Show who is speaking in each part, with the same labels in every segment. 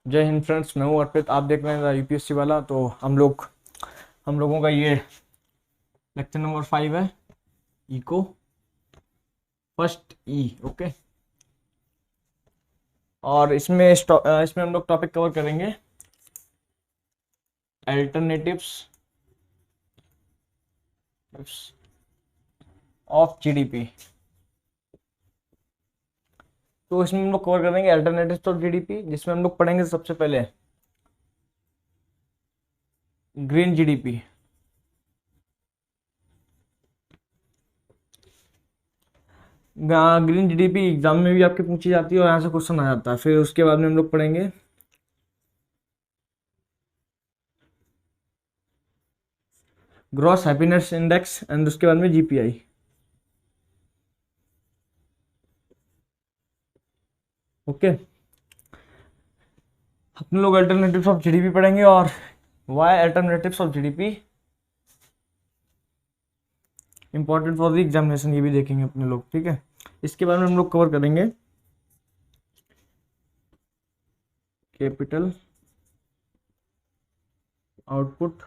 Speaker 1: जय हिंद फ्रेंड्स, मैं हूँ अर्पित। आप देख रहे हैं यूपीएससी वाला। तो हम लोगों का ये लेक्चर नंबर 5 है, इको फर्स्ट ई। ओके। और इसमें हम लोग टॉपिक कवर करेंगे अल्टरनेटिव्स ऑफ जीडीपी। तो इसमें हम लोग कवर करेंगे अल्टरनेटिव्स ऑफ जीडीपी, जिसमें हम लोग पढ़ेंगे सबसे पहले green GDP. Green GDP exam में भी आपके पूछी जाती है और यहाँ से क्वेश्चन आ जाता है। फिर उसके बाद में हम लोग पढ़ेंगे ग्रॉस हैप्पीनेस इंडेक्स एंड उसके बाद में जीपीआई। ओके। अपने लोग अल्टरनेटिव्स ऑफ जीडीपी पढ़ेंगे और why alternatives of GDP important for the examination, ये भी देखेंगे अपने लोग। ठीक है। इसके बारे में हम लोग कवर करेंगे कैपिटल आउटपुट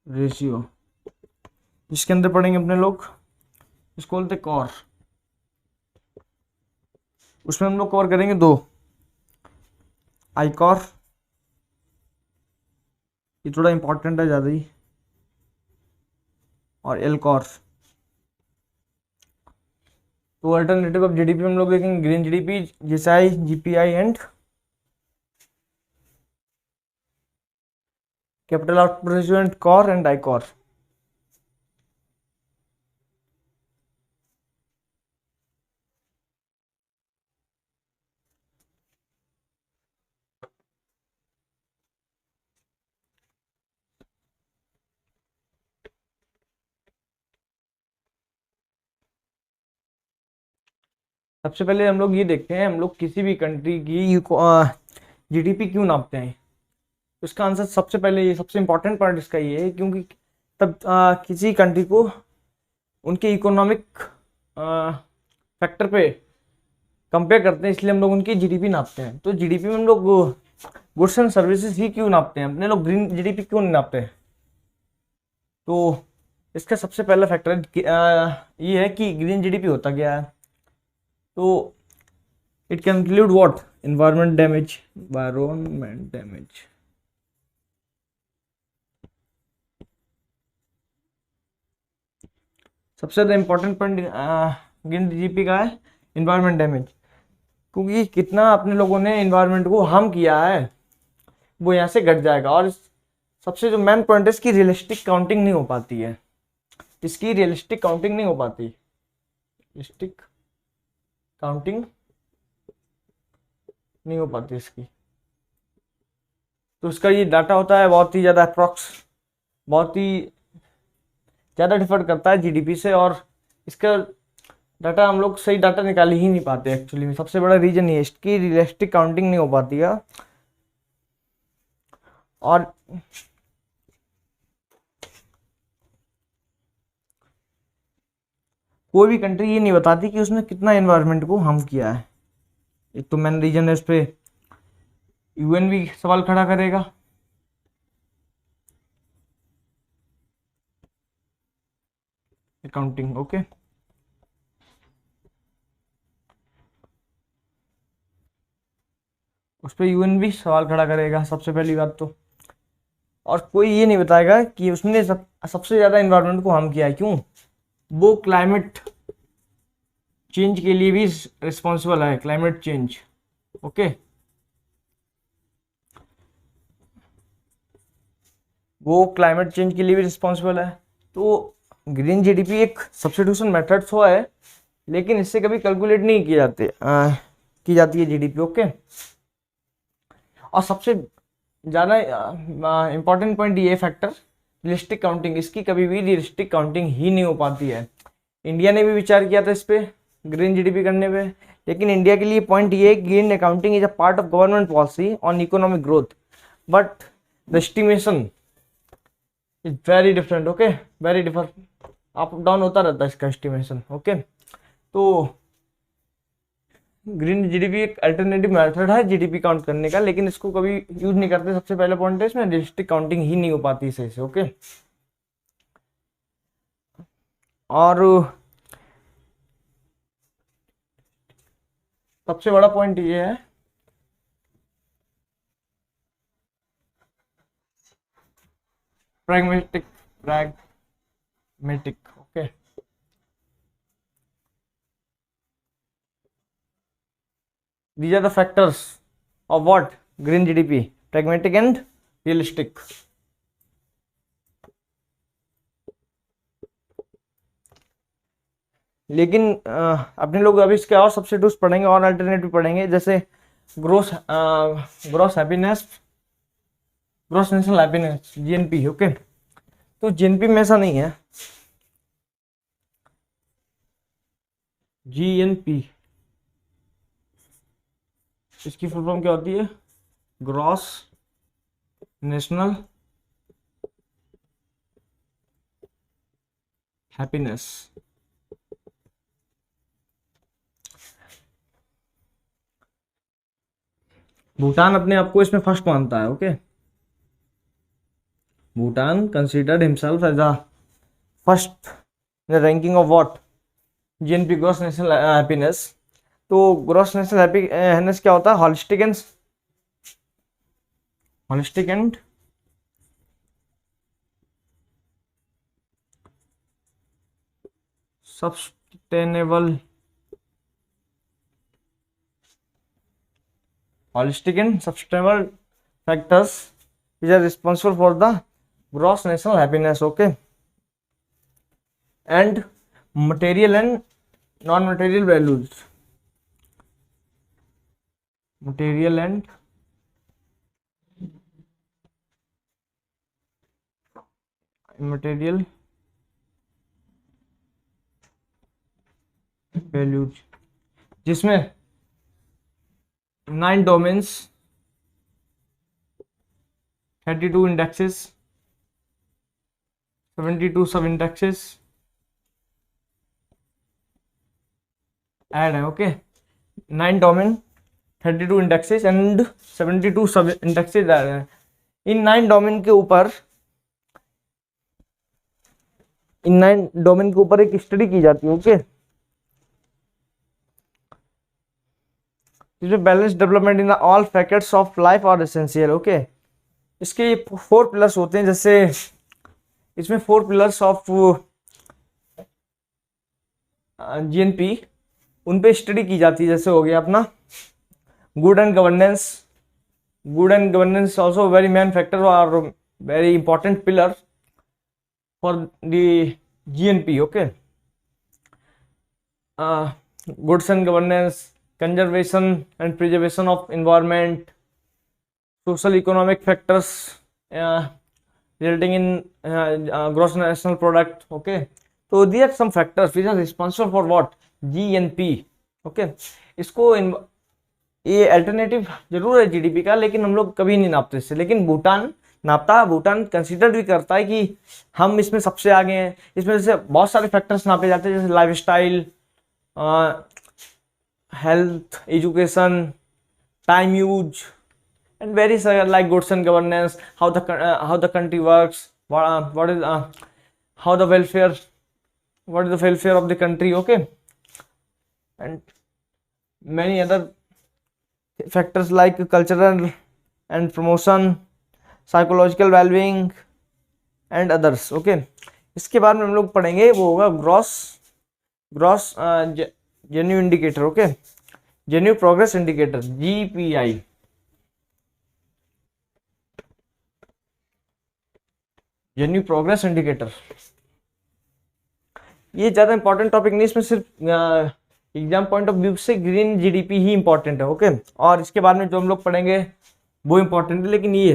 Speaker 1: रेशियो, जिसके अंदर पढ़ेंगे अपने लोग इसको बोलते कॉर। उसमें हम लोग कवर करेंगे दो, आई कॉर, ये थोड़ा इंपॉर्टेंट है ज़्यादा ही, और एल कॉर। तो अल्टरनेटिव ऑफ जीडीपी हम लोग देखेंगे green GDP, GSI, GPI and capital output ratio and COR and I COR. सबसे पहले हम लोग ये देखते हैं, हम लोग किसी भी कंट्री की जीडीपी क्यों नापते हैं। इसका आंसर सबसे पहले, ये सबसे इंपॉर्टेंट पार्ट इसका ये है, क्योंकि तब किसी कंट्री को उनके इकोनॉमिक फैक्टर पे कंपेयर करते हैं, इसलिए हम लोग उनकी जीडीपी नापते हैं। तो जीडीपी में हम लोग गुड्स एंड सर्विसेज ही क्यों नापते हैं, अपने लोग ग्रीन जीडीपी क्यों नहीं नापते हैं। तो इसका सबसे पहला फैक्टर ये है कि ग्रीन जीडीपी होता क्या है। तो it can include what, environment damage. सबसे ज़्यादा इंपॉर्टेंट पॉइंट ग्रीन जीडीपी का है इन्वायरमेंट डैमेज, क्योंकि कितना अपने लोगों ने इन्वायरमेंट को हार्म किया है वो यहाँ से घट जाएगा। और सबसे जो मेन पॉइंट है, इसकी रियलिस्टिक काउंटिंग नहीं हो पाती है। इसकी रियलिस्टिक काउंटिंग नहीं हो पाती, रियलिस्टिक काउंटिंग नहीं हो पाती इसकी। तो इसका ये डाटा होता है बहुत ही ज़्यादा अप्रॉक्स, बहुत ही ज़्यादा डिफर करता है जीडीपी से। और इसका डाटा हम लोग सही डाटा निकाल ही नहीं पाते एक्चुअली में। सबसे बड़ा रीजन ये, इसकी रियलिस्टिक काउंटिंग नहीं हो पाती है। और कोई भी कंट्री ये नहीं बताती कि उसने कितना एनवायरनमेंट को हार्म किया है। एक तो मेन रीजन है, इस पे यूएन भी सवाल खड़ा करेगा। Accounting, okay. उस पर यूएन भी सवाल खड़ा करेगा सबसे पहली बात तो। और कोई ये नहीं बताएगा कि उसने सबसे ज़्यादा इन्वायरमेंट को हार्म किया है। क्यों? वो क्लाइमेट चेंज के लिए भी रिस्पॉन्सिबल है, क्लाइमेट चेंज। ओके। वो क्लाइमेट चेंज के लिए भी रिस्पॉन्सिबल है। तो ग्रीन जीडीपी एक सब्स्टिट्यूशन मेथड तो है, लेकिन इससे कभी कैलकुलेट नहीं की जाती है जीडीपी। ओके। और सबसे ज़्यादा इंपॉर्टेंट पॉइंट ये फैक्टर, रियलिस्टिक काउंटिंग, इसकी कभी भी रियलिस्टिक काउंटिंग ही नहीं हो पाती है। इंडिया ने भी विचार किया था इस पे, ग्रीन जीडीपी करने पे, लेकिन इंडिया के लिए पॉइंट ये है, green accounting is a part of government policy on economic growth, but the estimation is very different. Okay, very differ, up down होता रहता है इसका एस्टिमेशन। ओके। तो ग्रीन जीडीपी एक अल्टरनेटिव मेथड है जीडीपी काउंट करने का, लेकिन इसको कभी यूज नहीं करते। सबसे पहले पॉइंट है इसमें रियलिस्टिक काउंटिंग ही नहीं हो पाती सही से। ओके, और सबसे बड़ा पॉइंट ये है pragmatic. Okay, these are the factors of what green GDP: pragmatic and realistic. लेकिन अपने लोग अभी इसके और सब्स्टिट्यूट्स पढ़ेंगे और अल्टरनेटिव पढ़ेंगे, जैसे gross gross happiness, gross national happiness, GNP. Okay, तो जीएनपी में ऐसा नहीं है। जीएनपी इसकी फुल फॉर्म क्या होती है? Gross national happiness. भूटान अपने आप को इसमें फर्स्ट मानता है। Okay, Bhutan considered himself as a first in the ranking of what? GNP, gross national happiness. तो ग्रॉस नेशनल हैप्पीनेस क्या होता है? Holistic and sustainable, holistic and sustainable factors which are responsible for the gross national happiness. Okay, and material and non-material values. Material and immaterial values, जिसमें 9 domains, 32 indexes, 72 सब indexes add है। Okay, 9 domain, 32 indexes and 72 सब indexes add है। इन 9 domain के ऊपर एक study की जाती है। ओके, जिसमें balance development in all factors of life are essential. Okay, इसके 4 पिलर्स होते हैं। जैसे इसमें 4 पिलर्स ऑफ जीएनपी, उन पे स्टडी की जाती है। जैसे हो गया अपना good and governance. Good and governance also very main factor और very important pillar for the GNP. Okay, goods and governance, conservation and preservation of environment, social economic factors resulting in gross national product. Okay, so these are some factors which are responsible for what? GNP. Okay, इसको ये alternative जरूर है GDP का, लेकिन हम लोग कभी नहीं नापते इससे। लेकिन भूटान नापता है, भूटान कंसिडर भी करता है कि हम इसमें सबसे आगे हैं। इसमें जैसे बहुत सारे फैक्टर्स नापे जाते हैं, जैसे life style, health, education, time use, and various like goods and governance, how the country works, what is how the welfare, what is the welfare of the country. Okay, and many other factors like cultural and promotion, psychological well-being and others. Okay, इसके बाद में हम लोग पढ़ेंगे वो होगा gross जेन्यू indicator. Okay, जेन्यू progress indicator, GPI. जेन्यू progress indicator ये ज्यादा इंपॉर्टेंट टॉपिक नहीं, इसमें सिर्फ एग्जाम पॉइंट ऑफ व्यू से ग्रीन जीडीपी ही इंपॉर्टेंट है। ओके, और इसके बाद में जो हम लोग पढ़ेंगे वो इंपॉर्टेंट है, लेकिन ये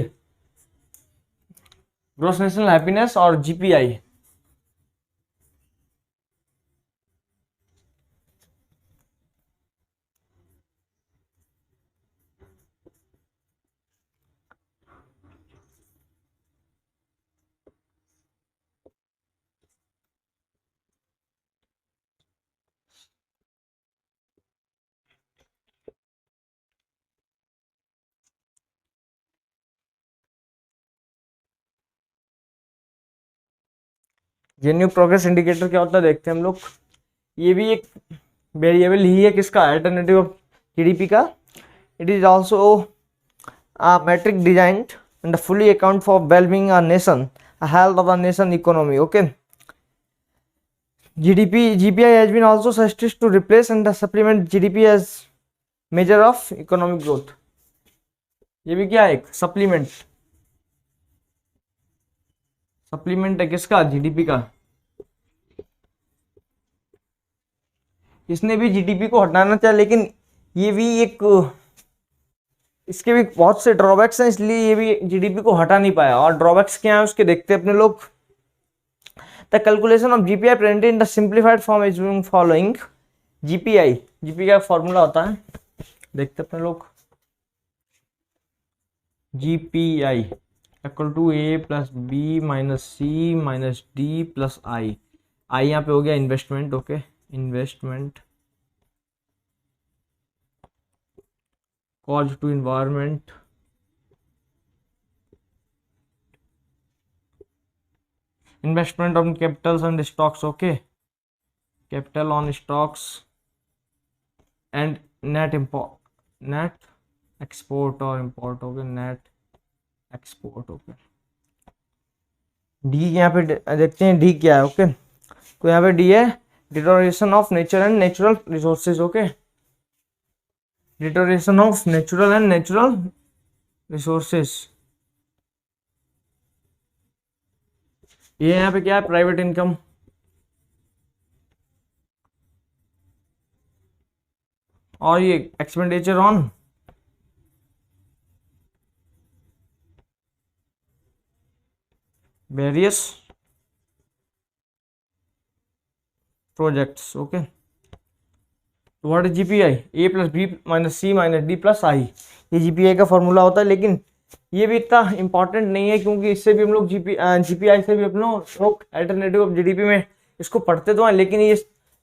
Speaker 1: ग्रॉस नेशनल हैप्पीनेस और जीपीआई जेन्युइन प्रोग्रेस इंडिकेटर क्या होता है देखते हैं हम लोग। ये भी एक वेरिएबल ही है किसका, अल्टरनेटिव ऑफ जीडीपी का। It is also a metric designed and fully account for well-being a nation, a health of a nation economy. Okay, GPI has been also suggested to replace and supplement GDP as measure of economic growth. ये भी क्या है, एक supplement है किसका, GDP का। इसने भी जीडीपी को हटाना चाहा, लेकिन ये भी एक, इसके भी बहुत से ड्रॉबैक्स हैं, इसलिए ये भी जीडीपी को हटा नहीं पाया। और ड्रॉबैक्स क्या है उसके देखते हैं अपने लोग। The calculation of GPI presented in the simplified form is following. GPI का फॉर्मूला होता है, देखते हैं अपने लोग। GPI equal to A plus B minus C minus D plus I. I यहाँ पे हो गया investment. Okay, investment cost to environment, investment on capitals and stocks. Okay, capital on stocks and net export और import. Okay, net export. Okay, D यहाँ पे देखते हैं D क्या है। ओके, तो यहाँ पे डी है deterioration of nature and natural resources. Okay, deterioration of natural and natural resources. ये यहाँ पे क्या है, प्राइवेट इनकम। और ये expenditure on various projects. Okay, तो what is GPI, A plus B minus C minus D plus I. ये GPI का फॉर्मूला होता है, लेकिन ये भी इतना इंपॉर्टेंट नहीं है, क्योंकि इससे भी हम लोग जीपीआई से भी अपने लोग अल्टरनेटिव ऑफ जीडीपी में इसको पढ़ते तो हैं, लेकिन ये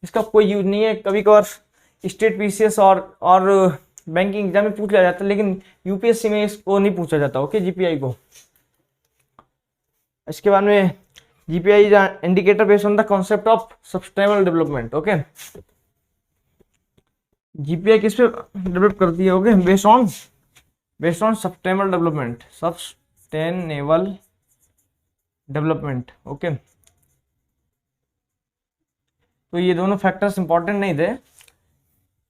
Speaker 1: इसका कोई यूज नहीं है। कभी कभार स्टेट पीसीएस और बैंकिंग एग्जाम में पूछ लिया जाता है, लेकिन यूपीएससी में इसको नहीं पूछा जाता। ओके, जीपीआई को। इसके बाद में GPI is indicator based on the concept of sustainable development. Okay, GPI किस पे डेवलप करती है, okay, based on sustainable development. Okay, तो ये दोनों फैक्टर्स इंपॉर्टेंट नहीं थे,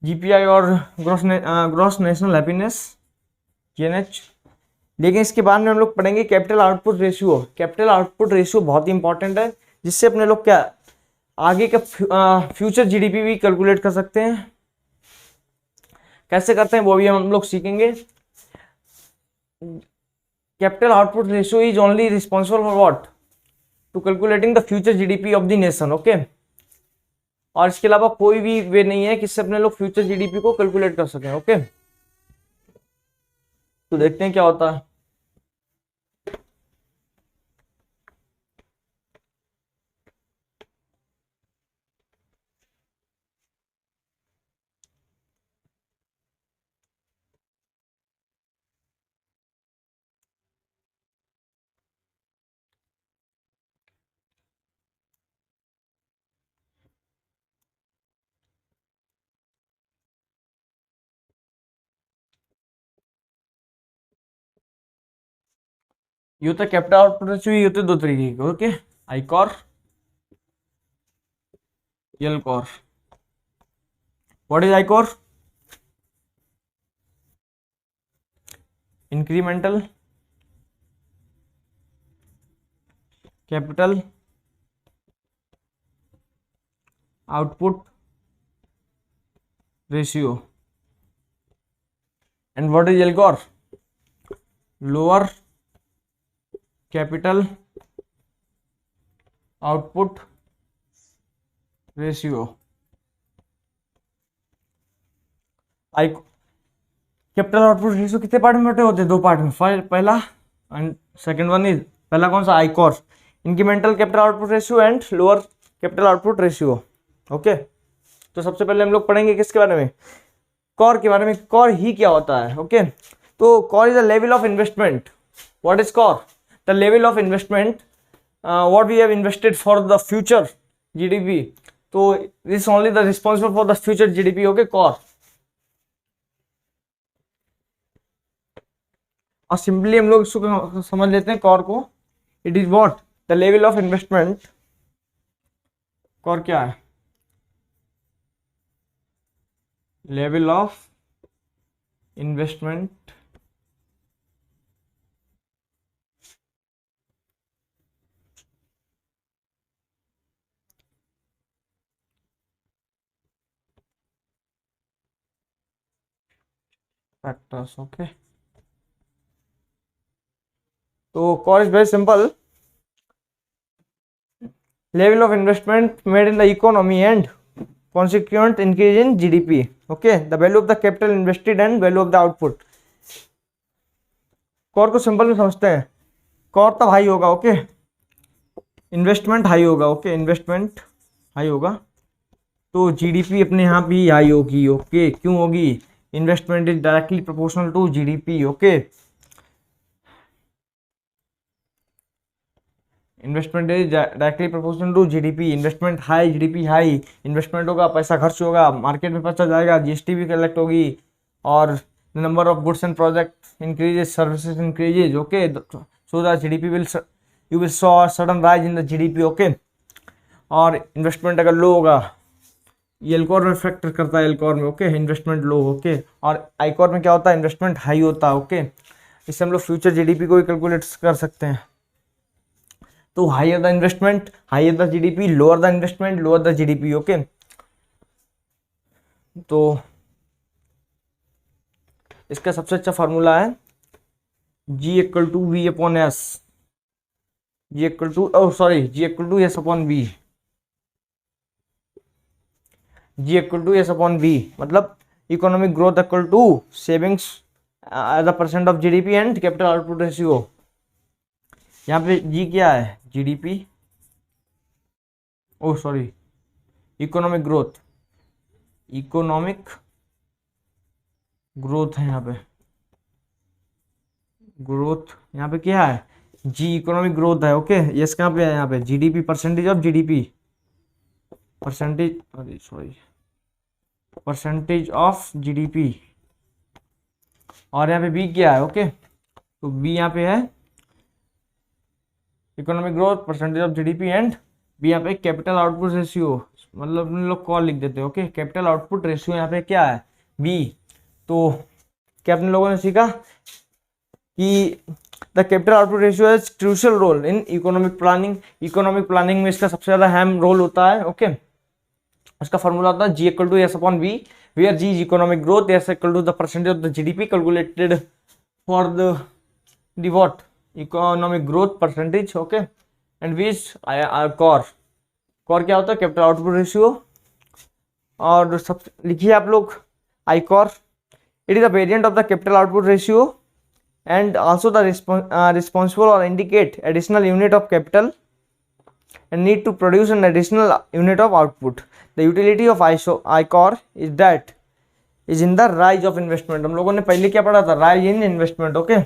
Speaker 1: जीपीआई और ग्रॉस नेशनल हैप्पीनेस, जीएनएच। लेकिन इसके बाद में हम लोग पढ़ेंगे capital output ratio. Capital output ratio बहुत ही इंपॉर्टेंट है, जिससे अपने लोग क्या आगे का फ्यूचर जीडीपी भी कैलकुलेट कर सकते हैं। कैसे करते हैं वो भी हम लोग सीखेंगे। Capital output ratio is only responsible for what, to calculating the future GDP of the nation. Okay, और इसके अलावा कोई भी वे नहीं है किससे अपने लोग फ्यूचर जीडीपी को कैलकुलेट कर सकें। ओके, तो देखते हैं क्या होता है। ये होता है कैपिटल आउटपुट रेशियो। ये होते दो तरीके के। Okay, I COR, L COR. What is I core, incremental capital output ratio. And what is L COR, lower capital output ratio. Capital output ratio कितने पार्ट में बटे होते हैं, दो पार्ट में। पहला एंड सेकंड वन इज, पहला कौन सा, आई core, incremental capital output ratio and lower capital output ratio. Okay, तो सबसे पहले हम लोग पढ़ेंगे किसके बारे में, कॉर के बारे में। कॉर ही क्या होता है। ओके, तो COR is the level of investment. What is COR, the level of investment what we have invested for the future GDP, तो this only the responsible for the future GDP, okay, COR. और simply हम लोग इसको समझ लेते हैं COR को, it is what the level of investment. COR क्या है? Level of investment factors, okay. तो COR is very simple, level of investment made in the economy and consequent increase in GDP, okay, the value of the capital invested and value of the output। COR को simple में समझते हैं, COR तब high होगा, okay, investment high होगा, okay, investment high होगा तो GDP अपने यहाँ भी हाई होगी, ओके। क्यों होगी? Investment is directly proportional to GDP, okay. Investment is directly proportional to GDP, investment high, GDP high, investment होगा, पैसा खर्च होगा, मार्केट में पैसा जाएगा, जीएसटी भी कलेक्ट होगी, और number of goods and product increases, services increases, okay, so the GDP will, you will saw sudden rise in the GDP, okay. और इन्वेस्टमेंट अगर लो होगा, ये एलकॉर में फैक्टर करता है, एलकॉर में, ओके, इन्वेस्टमेंट लो, ओके। और आईकॉर में क्या होता है? इन्वेस्टमेंट हाई होता है, ओके। इससे हम लोग फ्यूचर जीडीपी को भी कैलकुलेट कर सकते हैं। तो higher the investment higher the GDP, lower the investment lower the GDP, okay. तो इसका सबसे अच्छा फार्मूला है G equal to V upon S, G equal to G equal to S upon V, G equal to S upon V, मतलब economic growth equal to savings as a percent of GDP and capital output ratio. यहाँ पे G क्या है? GDP, economic growth, economic growth है यहाँ पे, growth यहाँ पे क्या है? जी इकोनॉमिक ग्रोथ है, ओके। यस कहाँ पे है? यहाँ पे GDP, percentage of GDP, percentage of GDP. और यहाँ पे बी क्या है? ओके, तो बी यहाँ पे है economic growth, percentage of GDP, and B यहाँ पे कैपिटल आउटपुट रेशियो, मतलब हम लोग कॉल लिख देते हैं, ओके। कैपिटल आउटपुट रेशियो यहाँ पे क्या है? बी। तो क्या अपने लोगों ने सीखा कि the capital output ratio has crucial role in economic planning. Economic planning में इसका सबसे ज्यादा अहम रोल होता है, ओके। उसका फॉर्मूला होता है G equal to S upon V, where G is economic growth, S equal to the percentage of the GDP calculated for the what economic growth percentage, okay, and which COR. COR क्या होता है? Capital output ratio. और सब लिखिए आप लोग, ICOR, it is the variant of the capital output ratio and also the responsible or indicate additional unit of capital and need to produce an additional unit of output. The utility of ICOR is that is in the rise of investment। हम लोगों ने पहले क्या पढ़ा था? rise in investment, okay।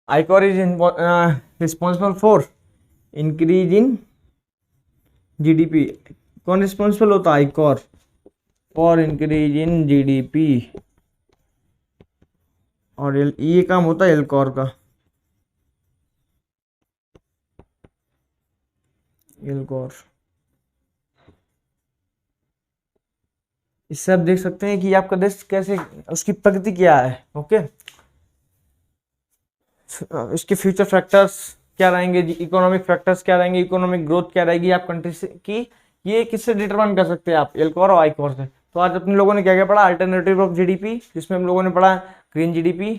Speaker 1: ICOR is responsible for increase in GDP। कौन responsible होता है? ICOR for increase in GDP. और ये काम होता है एलकॉर का, एलकॉर। इससे आप देख सकते हैं कि आपका देश कैसे, उसकी प्रगति क्या है, ओके। इसके फ्यूचर फैक्टर्स क्या रहेंगे, इकोनॉमिक फैक्टर्स क्या रहेंगे, इकोनॉमिक ग्रोथ क्या रहेगी आप कंट्री से की, ये किससे डिटरमाइन कर सकते हैं आप? एलकॉर और आईकॉर से। तो आज अपने लोगों ने क्या क्या पढ़ा? अल्टरनेटिव ऑफ जीडीपी, जिसमें हम लोगों ने पढ़ा ग्रीन जीडीपी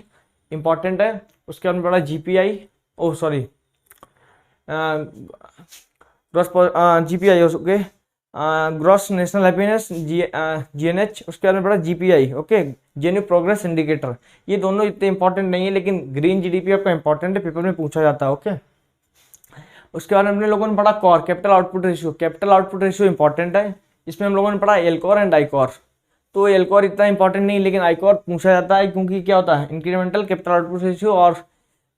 Speaker 1: इंपॉर्टेंट है, उसके बाद में पढ़ा GPI, gross GPI, okay, gross national happiness, GNH. उसके बाद में पढ़ा जीपीआई, ओके, जेन्यू प्रोग्रेस इंडिकेटर। ये दोनों इतने इंपॉर्टेंट नहीं है, लेकिन ग्रीन जीडीपी आपका इंपॉर्टेंट है, पेपर में पूछा जाता है, ओके। उसके बाद हमने लोगों ने पढ़ा COR, capital output ratio. Capital output ratio important है, इसमें हम लोगों ने पढ़ा एलकॉर एंड आईकॉर। तो एलकॉर इतना इंपॉर्टेंट नहीं, लेकिन आईकॉर पूछा जाता है, क्योंकि क्या होता है? इंक्रीमेंटल कैपिटल आउटपुट रेशियो और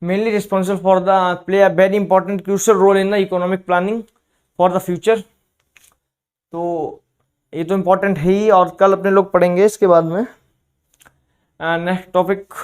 Speaker 1: mainly responsible for the play a very important crucial role in the economic planning for the future. तो ये तो इम्पोर्टेंट है ही, और कल अपने लोग पढ़ेंगे इसके बाद में। Next topic